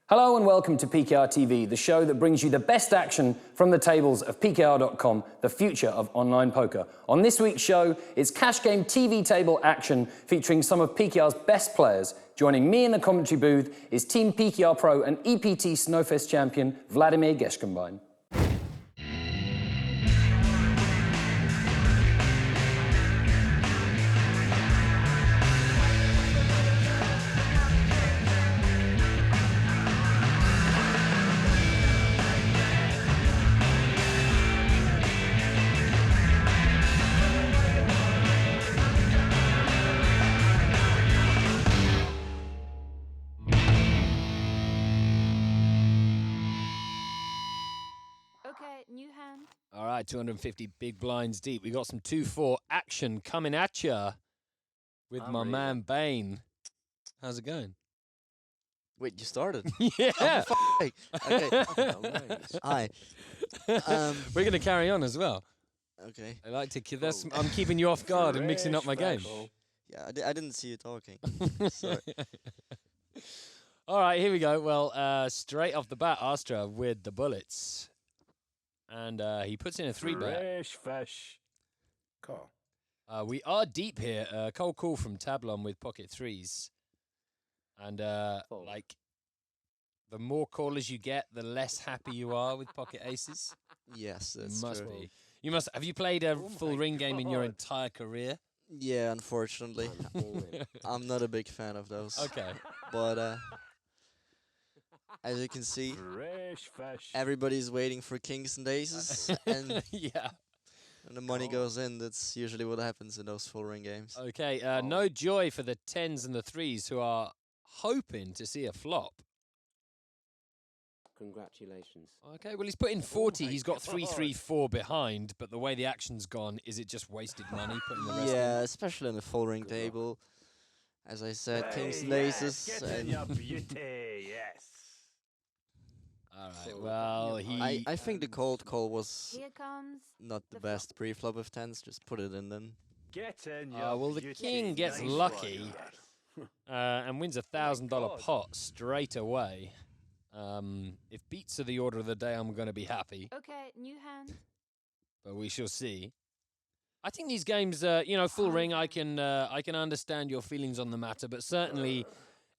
Hello and welcome to PKR TV, the show that brings you the best action from the tables of PKR.com, the future of online poker. On this week's show, it's cash game TV table action featuring some of PKR's best players. Joining me in the commentary booth is Team PKR Pro and EPT Snowfest champion Vladimir Geshkenbein. Okay, new hand. All right, 250 big blinds deep. We got some 2-4 action coming at you with my man Bain. How's it going? Wait, you started? Yeah. Okay. Hi. We're going to carry on as well. Okay. I like to. I'm keeping you off guard and mixing up my game. Yeah, I didn't see you talking. Sorry. All right, here we go. Well, straight off the bat, Astra with the bullets. And he puts in a 3-bet. Fish. Call. We are deep here. Cold call from Tablon with pocket threes. And, like, the more callers you get, the less happy you are with pocket aces. Yes, that's Must true. be. You must. Have you played a full ring game in your entire career? Yeah, unfortunately. I'm not a big fan of those. Okay. But, as you can see, Fresh fish. everybody's waiting for kings and aces. And Yeah. when the money goes in, that's usually what happens in those full ring games. Okay. No joy for the 10s and the 3s who are hoping to see a flop. Congratulations. Okay. Well, he's put in 40. He's got 3-3-4 behind. But the way the action's gone, is it just wasted money putting the rest Yeah, especially on the full ring table. As I said, kings and aces. Get in And your beauty, yes. All right. Well, he. I think the cold call was Here comes not the the best pre-flop of tens. Just put it in then. Get in your well, the beauty. king gets Nice lucky. one. And wins $1,000 pot straight away. If beats are the order of the day, I'm going to be happy, okay, new hand. but we shall see. I think these games, full ring. I can understand your feelings on the matter, but certainly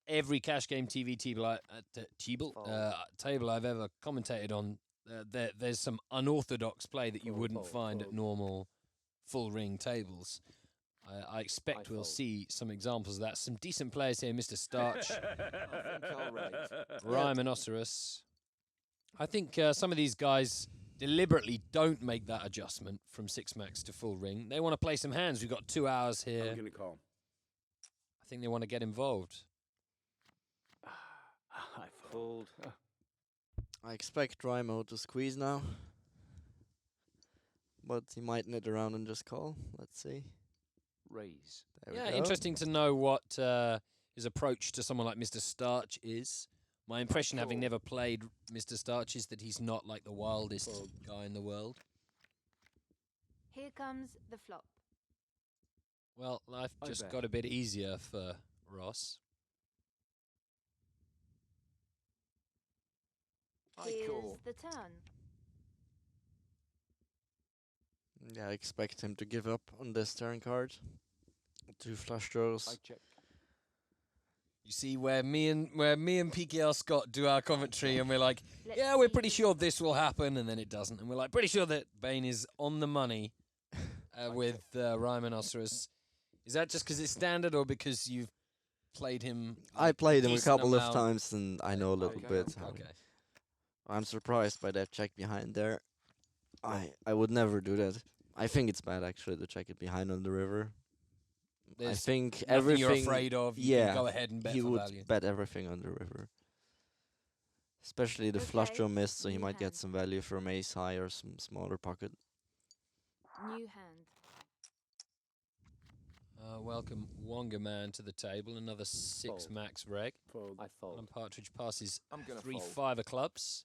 every cash game TV table I've ever commentated on, there's some unorthodox play that you wouldn't find at normal full ring tables. I expect we'll see some examples of that. Some decent players here, Mr. Starch, Rhinoceros. I think some of these guys deliberately don't make that adjustment from 6-max to full ring. They want to play some hands. We've got 2 hours here. I'm gonna call. I think they want to get involved. I fold. I expect Rymo to squeeze now. But he might knit around and just call. Let's see. Raise. There we Yeah, go. interesting to know what his approach to someone like Mr. Starch is. My impression, having never played Mr. Starch, is that he's not like the wildest guy in the world. Here comes the flop. Well, life I just bet. got a bit easier for Ross. Here's the turn. Yeah, I expect him to give up on this turn card. 2 flush draws. Check. You see where me and PKR Scott do our commentary, and we're like, Let's yeah, we're see. pretty sure this will happen, and then it doesn't, and we're like, pretty sure that Bain is on the money with Rhinoceros. Is that just because it's standard, or because you've played him? I played him a decent couple of amount? times and I know a little bit. Okay. I'm surprised by that check behind there. I would never do that. I think it's bad actually to check it behind on the river. I There's think nothing everything you're afraid of. You yeah, can go ahead and bet he for would value. bet everything on the river. Especially the flush Okay, draw missed, so he new might get hand. some value from ace high or some smaller pocket. New hand. Welcome Wonga Man to the table. Another 6-max reg. Fold. I fold. And Partridge passes I'm gonna 3-5 of clubs.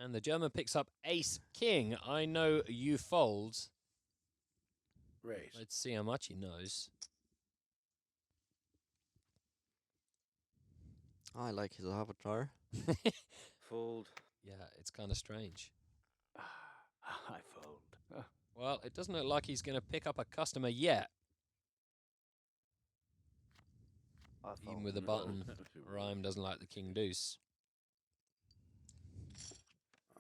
And the German picks up ace king. I know you fold. Raise. Let's see how much he knows. I like his avatar. Fold. Yeah, it's kind of strange. I fold. Well, it doesn't look like he's going to pick up a customer yet. I Even fold. with the button, Rhyme doesn't like the king deuce.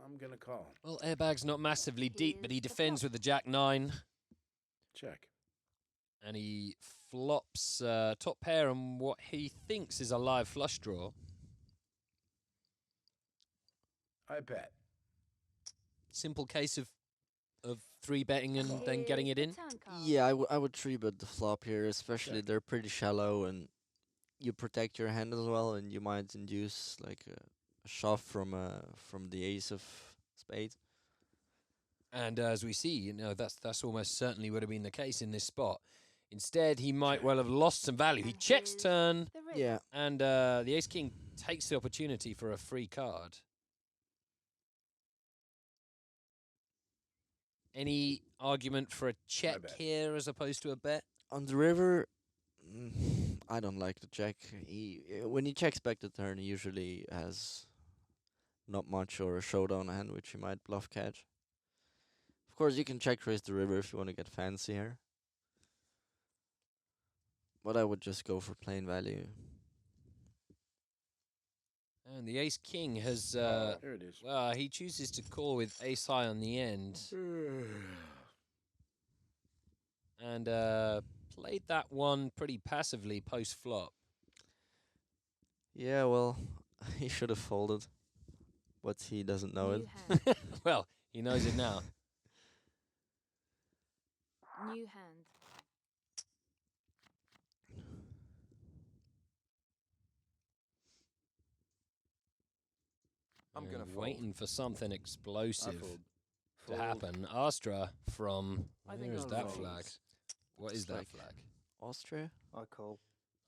I'm gonna call. Well, airbag's not massively deep, but he Here's the defends flop. with the jack 9. Check. And he flops top pair and what he thinks is a live flush draw. I bet. Simple case of 3-betting and then getting Here's it the in. turn card. Yeah, I would 3-bet the flop here, especially they're pretty shallow and you protect your hand as well, and you might induce like a shove from the ace of spades. And as we see, you know, that's almost certainly would have been the case in this spot. Instead, he might well have lost some value. He And checks here's turn, the river. Yeah, and the ace-king takes the opportunity for a free card. Any argument for a check bet. here as opposed to a bet? on the river, I don't like the check. When he checks back the turn, he usually has not much or a showdown hand, which he might bluff catch. Of course, you can check raise the river if you want to get fancy here. But I would just go for plain value. And the ace-king has, Here it is. well, he chooses to call with ace-high on the end. And played that one pretty passively post-flop. Yeah, well, he should have folded, but he doesn't know New it. hand. Well, he knows it now. New hand. I'm gonna And fold. waiting for something I explosive fold. to happen. Astra from, I think where's I'll that raise. flag? What is It's that like- flag? Austria? I call.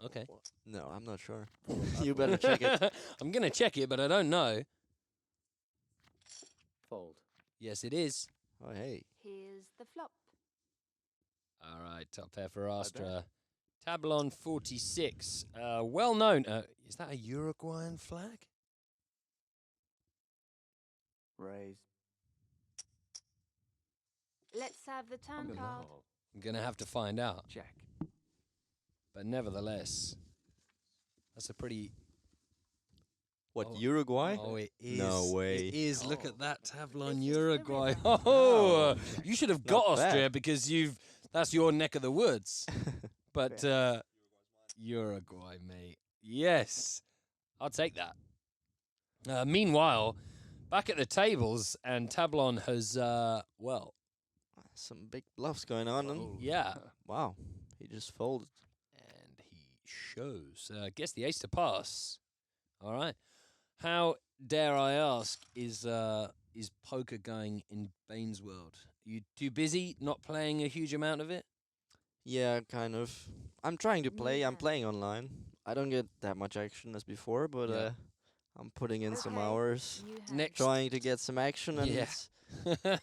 Okay. No, I'm not sure. You better check it. I'm going to check it, but I don't know. Fold. Yes, it is. Oh, hey. Here's the flop. All right, top pair for Astra. Tablon 46. Well known. Is that a Uruguayan flag? Raise. Let's have the I'm turn gonna card. call. I'm going to have to find out. Check. But nevertheless, that's a pretty... What, Oh. Uruguay? Oh, it is. No way. It is. Look at that Tablon This is the Uruguay. river. Oh, you should have got Not bad. Austria because that's your neck of the woods. But Uruguay, mate. Yes. I'll take that. Meanwhile, back at the tables, and Tablon has, well, Some big bluffs going on. And yeah. wow, he just folded. And he shows. Gets the ace to pass. All right. How, dare I ask, is poker going in Bain's world? You too busy not playing a huge amount of it? Yeah, kind of. I'm trying to play. I'm Yeah. playing online. I don't get that much action as before, but Yeah. I'm putting in some Okay. hours, New hand. Next. trying to get some action. And Yeah.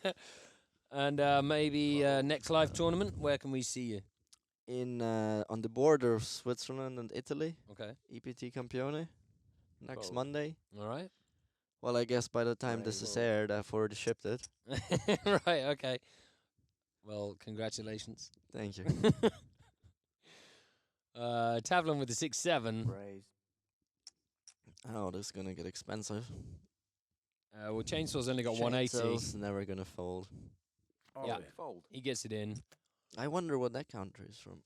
And maybe next live tournament, where can we see you? in on the border of Switzerland and Italy, Okay. EPT Campione, next Fold. Monday. All right. Well, I guess by the time this is Fold. aired, I've already shipped it. Right, okay. Well, congratulations. Thank you. Tavlon with the 6-7. Raise. Oh, this is gonna get expensive. Well, Chainsaw's only got 180. Chainsaw's never gonna fold. All Yeah. in. Fold. He gets it in. I wonder what that country is from.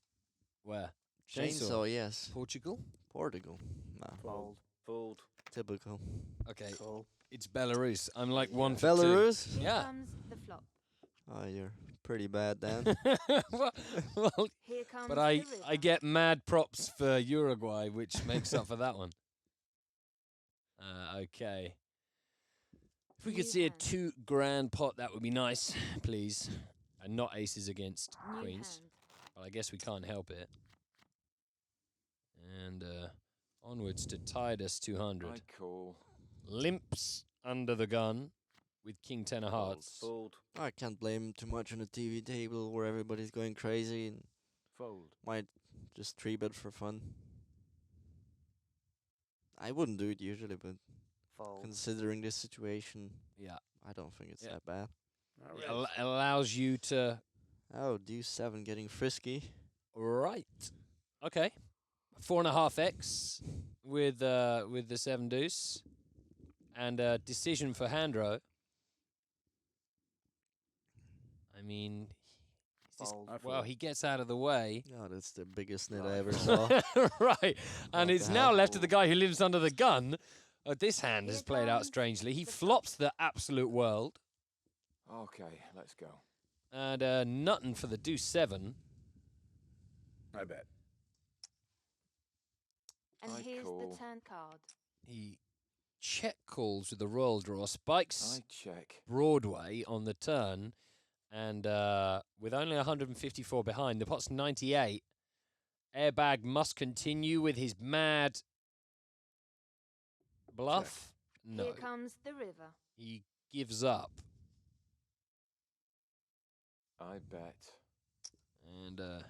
Where? Chainsaw, yes. Portugal? Portugal. Nah, Fold. Fold. typical. Okay. Call. It's Belarus. I'm like 1 for 2. Belarus? Here Yeah. comes the flop. Oh, you're pretty bad, Dan. well, Here comes but the I river. get mad props for Uruguay, which makes up for that one. Okay. If we could New see a hand. 2 grand pot, that would be nice, please. And not aces against New queens. hand. But I guess we can't help it. And onwards to Titus 200. I call. Limps under the gun with King 10 of hearts. Fold. I can't blame him too much on the TV table where everybody's going crazy and Fold. might just 3-bet for fun. I wouldn't do it usually, but Fold. considering this situation, Yeah. I don't think it's Yeah. that bad. Not It raise. allows you to. Oh, deuce 7 getting frisky. Right. Okay. 4.5x with the 7 deuce, and a decision for Handro. I mean, Fold. I well, fold. he gets out of the way. Oh, that's the biggest net I Right. ever saw. Right. And What it's the now hell? left to the guy who lives under the gun. This hand has Here played out comes strangely. He the flops the absolute world. Okay, let's go. And Nutton for the deuce 7. I bet. And I here's call. the turn card. He check calls with the royal draw, spikes I check. Broadway on the turn, and with only 154 behind, the pot's 98. Airbag must continue with his mad bluff. No, Here comes the river. he gives up, I bet. and that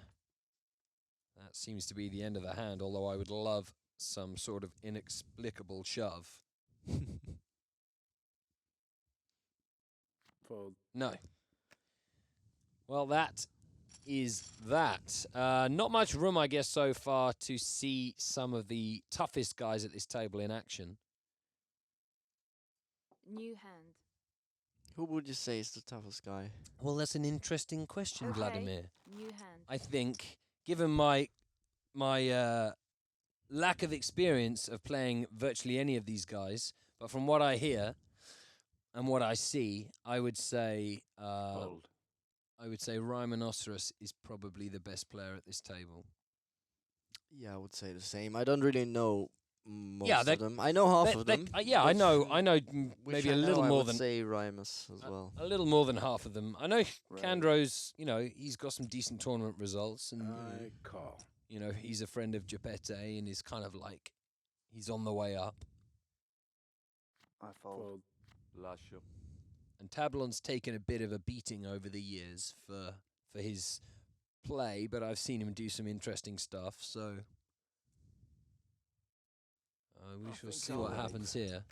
seems to be the end of the hand. Although I would love some sort of inexplicable shove. Fold. No. Well, that is that. Not much room, I guess, so far to see some of the toughest guys at this table in action. New hand. Who would you say is the toughest guy? Well, that's an interesting question, Okay. Vladimir. New hand. I think, given my lack of experience of playing virtually any of these guys, but from what I hear and what I see, I would say Fold. Rhinoceros is probably the best player at this table. Yeah, I would say the same. I don't really know most Yeah, of them. I know half of them. Yeah, I which- know which maybe I a know little I more would than say Rimus as well. a little more than half of them. I know Right. Candro's, he's got some decent tournament results, and I call. he's a friend of Geppetto and is kind of like he's on the way up. I fold. Lascio. And Tablon's taken a bit of a beating over the years for his play, but I've seen him do some interesting stuff, so we I shall think see I'll what wait. happens here.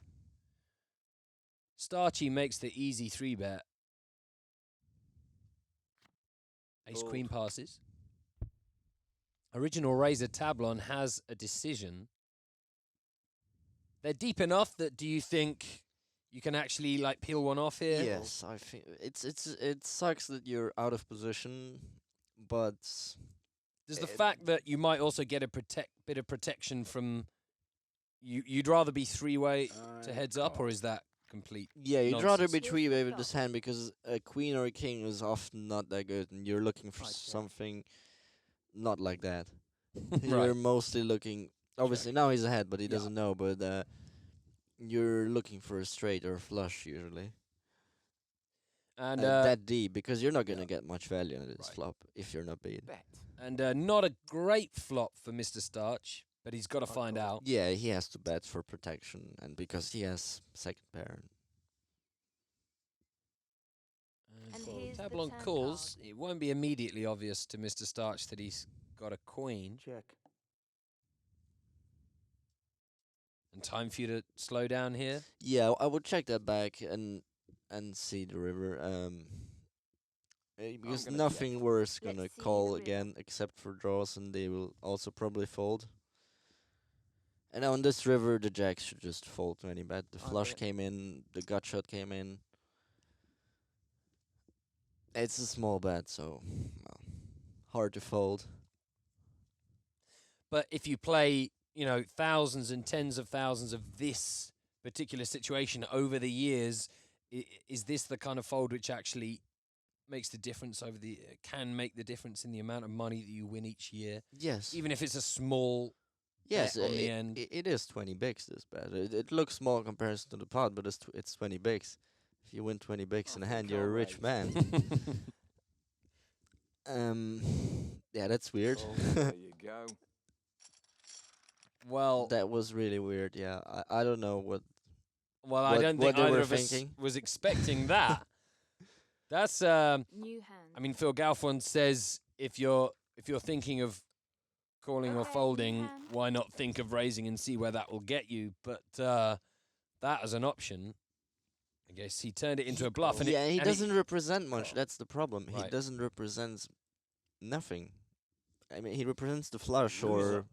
Starchy makes the easy 3-bet. Ace Queen passes. Original Razor Tablon has a decision. They're deep enough that do you think you can actually like peel one off here? Yes, I think it sucks that you're out of position, but Does the it- fact that you might also get a bit of protection from you'd rather be 3-way to I heads up, call. or is that complete? yeah, you'd rather Nonsense. be Here's three the way with flop. this hand because a queen or a king is often not that good, and you're looking for I check. something not like that. Right. You're mostly looking. Obviously, now he's ahead, but he Yeah. doesn't know. But you're looking for a straight or a flush usually. And That deep because you're not gonna yeah. get much value on this Right. flop if you're not beat. Bet. not a great flop for Mr. Starch, but he's got to find call. out. Yeah, he has to bet for protection, and because he has second pair. And Fold. here's the Tablon turn calls. It won't be immediately obvious to Mr. Starch that he's got a queen. Check. And time for you to slow down here. Yeah, I would check that back and see the river. Because gonna nothing worse Let's gonna see the call river. again except for draws, and they will also probably fold. And on this river, the jacks should just fold to any bet. The flush bet. came in, the gut shot came in. It's a small bet, so well, hard to fold. But if you play, thousands and tens of thousands of this particular situation over the years, is this the kind of fold which actually makes the difference can make the difference in the amount of money that you win each year, Yes. even if it's a small Yes, bet on the end? it is 20 bigs this bet. It looks small in comparison to the pot, but it's 20 bigs. If you win 20 bigs in a hand, you're a rich man. Yeah, that's weird. Oh, there you go. Well, That was really weird. Yeah, I don't know what. I don't what think they either were of us thinking. was expecting that. That's New hand. I mean, Phil Galfond says if you're thinking of calling or Okay, folding, hand. why not think of raising and see where that will get you? But that as an option, I guess he turned it into a bluff. And yeah, he and doesn't represent much. That's the problem. He Right. doesn't represent nothing. I mean, he represents the flush or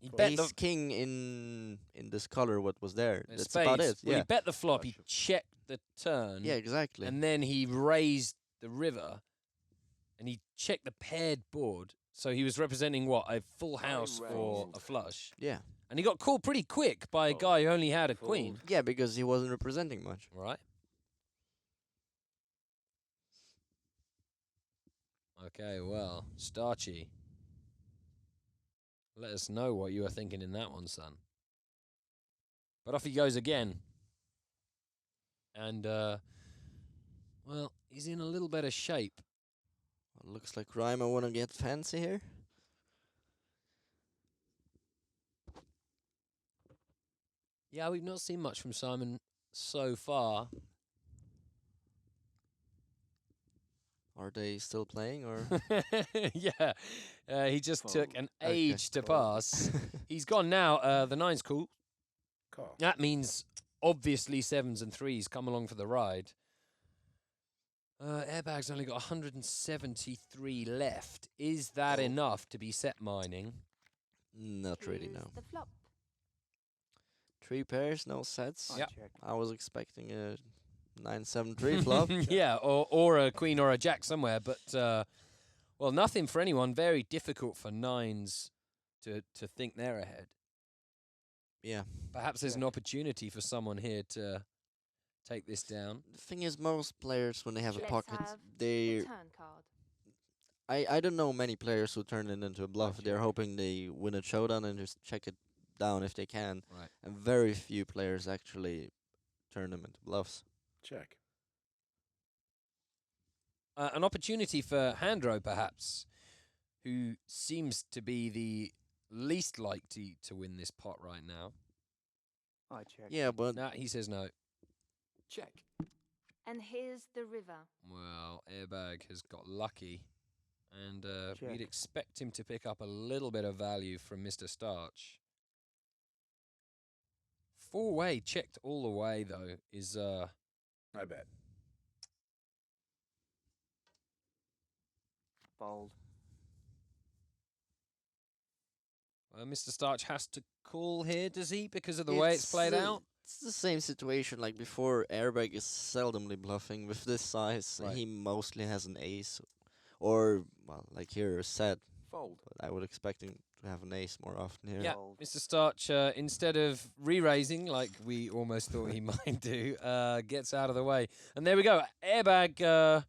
he bet ace the king in this color. What was there? That's spades. about it. Well, Yeah. he bet the flop. He checked the turn. Yeah, exactly. And then he raised the river, and he checked the paired board. So he was representing what, a full house for raised. a flush. Yeah. And he got called pretty quick by a guy who only had a queen. Yeah, because he wasn't representing much. Right. Okay, well, Starchy. Let us know what you were thinking in that one, son. But off he goes again. And, well, he's in a little better shape. Well, looks like Reimer wanna get fancy here. Yeah, we've not seen much from Simon so far. Are they still playing or? Yeah, he just took an Okay. age to pass. He's gone now. The nine's cool. Call. That means obviously sevens and threes come along for the ride. Airbag's only got 173 left. Is that enough to be set mining? Not really, Here's no. The flop. 3 pairs, no sets. Yeah. Check. I was expecting a 9-7-3 flop. Yeah, or a queen or a jack somewhere. But, well, nothing for anyone. Very difficult for nines to think they're ahead. Yeah. Perhaps there's an opportunity for someone here to take this down. The thing is, most players, when they have a Let's pocket, have they... The turn card. I don't know many players who turn it into a bluff. They're hoping they win a showdown and just check it down if they can. Right. And very few players actually turn them into bluffs. Check. An opportunity for Handro, perhaps, who seems to be the least likely to win this pot right now. I check. Yeah, but Nah, he says no. Check. And here's the river. Well, Airbag has got lucky, and we'd Check. expect him to pick up a little bit of value from Mr. Starch. 4-way checked all the way, though, is I bet. Fold. Mr. Starch has to call here, does he, because of the way it's played out? It's the same situation like before. Airbag is seldomly bluffing. With this size, Right. he mostly has an ace. Or, well, like here, a set. Fold. But I would expect him to have an ace more often here. Yeah, Fold. Mr. Starch, instead of re-raising like we almost thought he might do, gets out of the way. And there we go. Airbag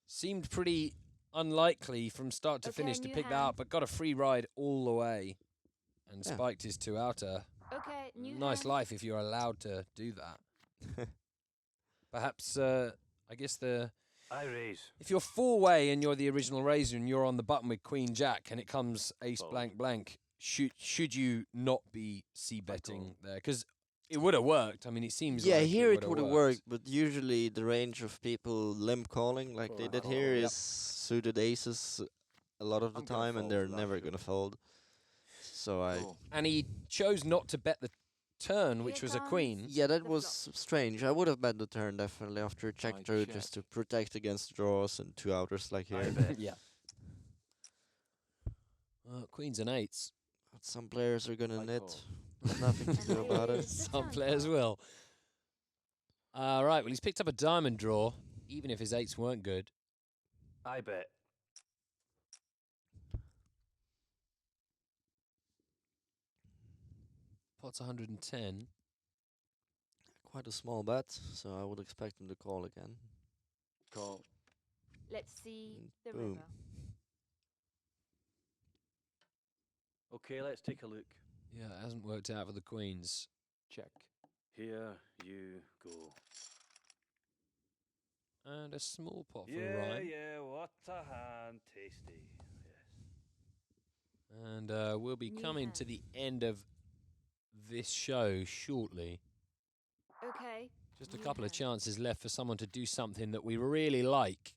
seemed pretty unlikely from start to Okay, finish to new pick that hand. up, but got a free ride all the way and Yeah. spiked his 2-outer. Okay, new Nice hand. life if you're allowed to do that. Perhaps, I guess I raise. if you're 4-way and you're the original raiser and you're on the button with Queen Jack and it comes ace Fold. blank blank, should you not be c-betting there? Because it would have worked. I mean, it seems Yeah, like here it would would have worked, but usually the range of people limp calling like they did here Yep. is suited aces a lot of the I'm gonna time, and fold they're flush never here. gonna fold. So I, Cool. And he chose not to bet the turn, which Here was a comes queen. yeah, that The was strange. I would have bet the turn definitely after a check I through just to protect against draws and 2-outers like I here. bet. Yeah. Queens and eights. But some players are gonna I knit. call. Nothing to And do about it. here's the Some turn players card. will. Right, well, he's picked up a diamond draw, even if his eights weren't good. I bet. Pot's 110. Quite a small bet, so I would expect him to call again. Call. Let's see And the boom. river. Okay, let's take a look. Yeah, it hasn't worked out for the queens. Check. Here you go. And a small pot for Yeah, Ryan. yeah, what a hand. Tasty. Yes. And we'll be New coming to hand. the end of this show shortly. Okay. Just a new couple of hand. chances left for someone to do something that we really like.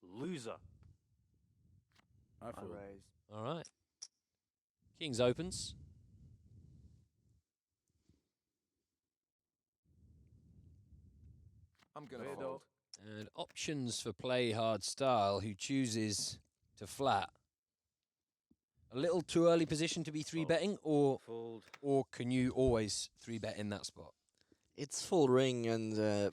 Loser. I fold. raise. All right. Kings opens. I'm gonna Redo. fold. And options for play hard style, who chooses to flat. A little too early position to be 3-betting, Fold. or can you always 3-bet in that spot? It's full ring, and the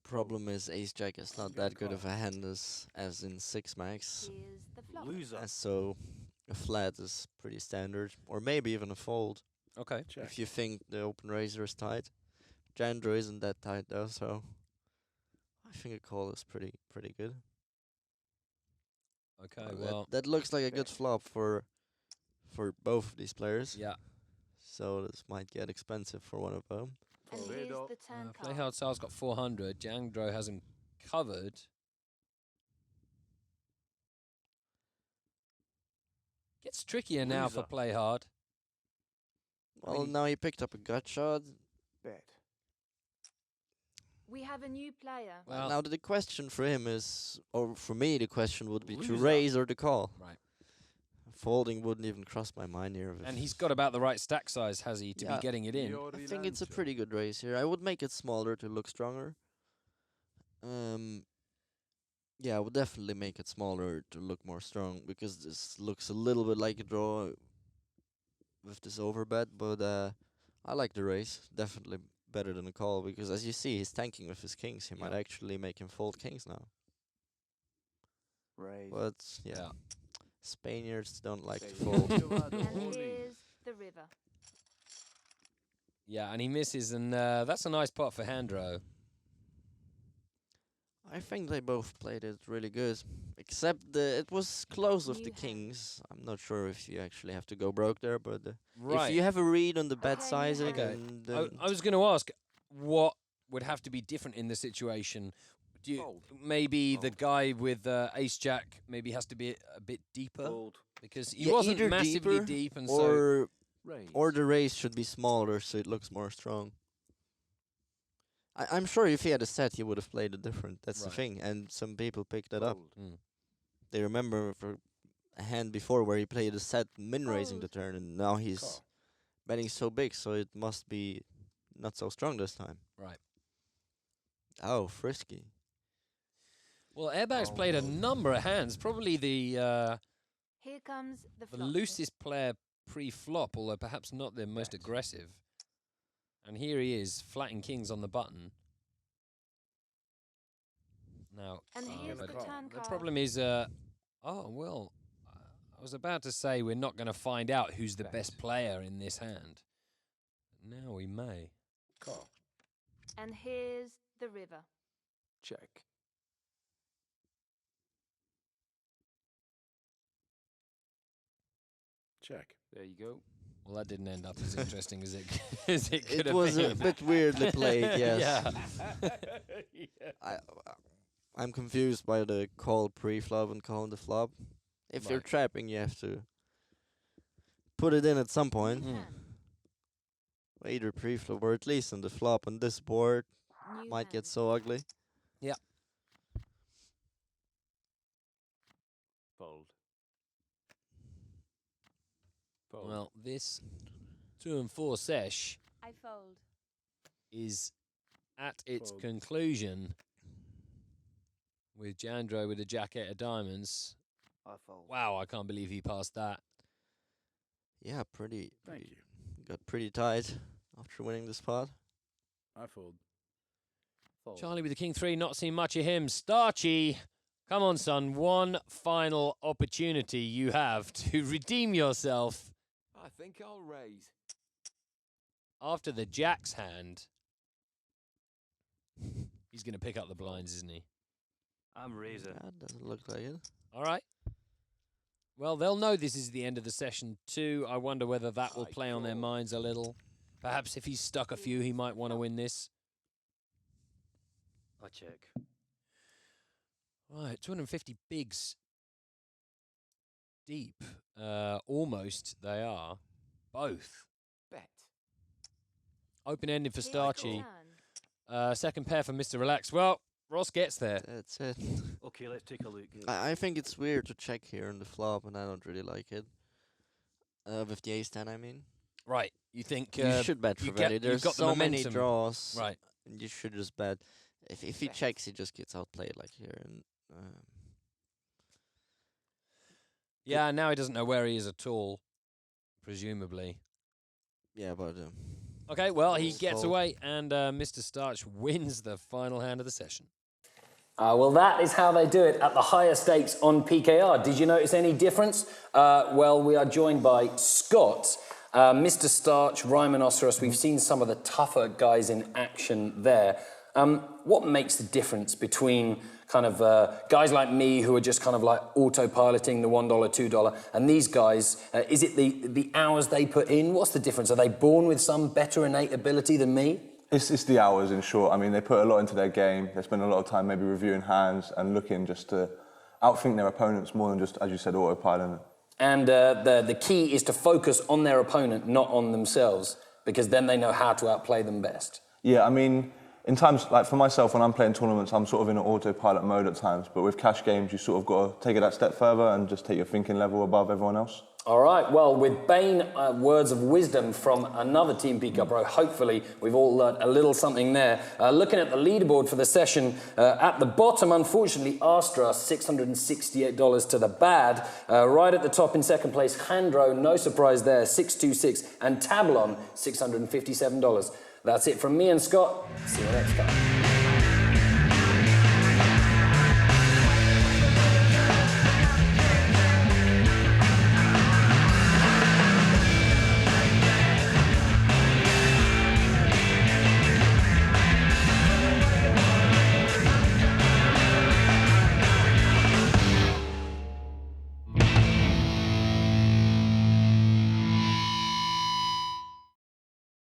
problem is Ace Jack is not that good of a hand as in 6 max. Here's the flop. Loser. So a flat is pretty standard, or maybe even a fold Okay. Check. if you think the open razor is tight. Jandro isn't that tight though, so I think a call is pretty good. Okay, That- well, that looks like a good flop for both of these players. yeah. So this might get expensive for one of them. And Fold. here's Redo. the turn Play card. hard style's got 400. Jandro has him covered. Gets trickier now for Loser. play hard. Well, Really? now he picked up a gut shot. Bet. We have a new player. Well, Now the question for him is, or for me, the question would be to Loser. raise or to call. right. Folding wouldn't even cross my mind here. And he's got about the right stack size, has he, to Yeah. be getting it in? I think it's a pretty good raise here. I would make it smaller to look stronger. Yeah, I would definitely make it smaller to look more strong, because this looks a little bit like a draw with this overbet, but I like the raise. Definitely better than a call, because as you see, he's tanking with his kings. He might Yeah. actually make him fold kings now. Raise. But yeah, Yeah. Spaniards don't like to Raise. fold. And here's the river. Yeah, and he misses, and that's a nice pot for Handro. I think they both played it really good, except it was close with New the hand. kings. I'm not sure if you actually have to go broke there, but Right. if you have a read on the bet Okay, new sizing, hand. and I was going to ask, what would have to be different in the situation? Do you, Fold. maybe the Fold. guy with Ace Jack maybe has to be a bit deeper, Fold. because he Yeah, wasn't either massively deeper deep, and so Raise. or the raise should be smaller so it looks more strong. I'm sure if he had a set, he would have played it different. That's the Right. thing, and some people picked that up. Fold. They remember for a hand before where he played a set min raising the turn, and now he's Call. betting so big, so it must be not so strong this time. right. Oh, frisky. Well, Airbag's played a number of hands, probably the Here comes the flop. loosest player pre-flop, although perhaps not the most aggressive. And here he is, flatting kings on the button. Now, And here's but the call. turn the card. problem is, I was about to say we're not going to find out who's the best player in this hand. Now we may. Call. And here's the river. Check. Check. There you go. Well, that didn't end up as interesting as it as it could It have was been. a bit weirdly played, yes. Yeah. I'm confused by the call pre-flop and call in the flop. If you're Right. trapping, you have to put it in at some point. New Mm. hand. Either pre-flop or at least on the flop on this board New might get hand. so ugly. Fold. Fold. Well, this 2 and 4 sesh I fold. is at its Fold. conclusion with Jandro with a jacket of diamonds. I fold. Wow, I can't believe he passed that. Yeah, pretty. Thank pretty- you. Got pretty tight after winning the spot. I fold. Fold. Charlie with the king 3, not seen much of him. Starchy, come on, son. One final opportunity you have to redeem yourself I think I'll raise. after the jack's hand. He's going to pick up the blinds, isn't he? I'm raising. That doesn't look like it. All right. Well, they'll know this is the end of the session too. I wonder whether that will High play on their call. minds a little. Perhaps if he's stuck a few, he might want to win this. I check. Right, 250 bigs deep. Almost they are. Both. Bet. Open-ended for Here's the Starchy. turn. Second pair for Mr. Relax. Well, Ross gets there. That's it. Okay, let's take a look. I think it's weird to check here in the flop, and I don't really like it. With the ace 10, I mean. Right. You think You should bet for you value. you've There's got the so many momentum. draws. Right. And you should just bet. If he checks, he just gets outplayed like here. And Yeah, now he doesn't know where he is at all, presumably. yeah, but Okay, well, he Just gets fold. away, and Mr. Starch wins the final hand of the session. Well, that is how they do it at the higher stakes on PKR. Did you notice any difference? Well, we are joined by Scott, Mr. Starch, Rhymenoceros. We've seen some of the tougher guys in action there. What makes the difference between kind of guys like me who are just kind of like autopiloting the $1, $2, and these guys? Is it the hours they put in? What's the difference? Are they born with some better innate ability than me? It's the hours, in short. I mean, they put a lot into their game. They spend a lot of time maybe reviewing hands and looking just to outthink their opponents more than just, as you said, autopiloting. And the key is to focus on their opponent, not on themselves, because then they know how to outplay them best. Yeah, I mean, in times, like for myself, when I'm playing tournaments, I'm sort of in an autopilot mode at times. But with cash games, you sort of got to take it that step further and just take your thinking level above everyone else. All right, well, with Bain, words of wisdom from another Team PKR Pro, hopefully we've all learned a little something there. Looking at the leaderboard for the session, at the bottom, unfortunately, Astra, $668 to the bad. Right at the top in second place, Handro, no surprise there, $626, and Tablon, $657. That's it from me and Scott. See you next time.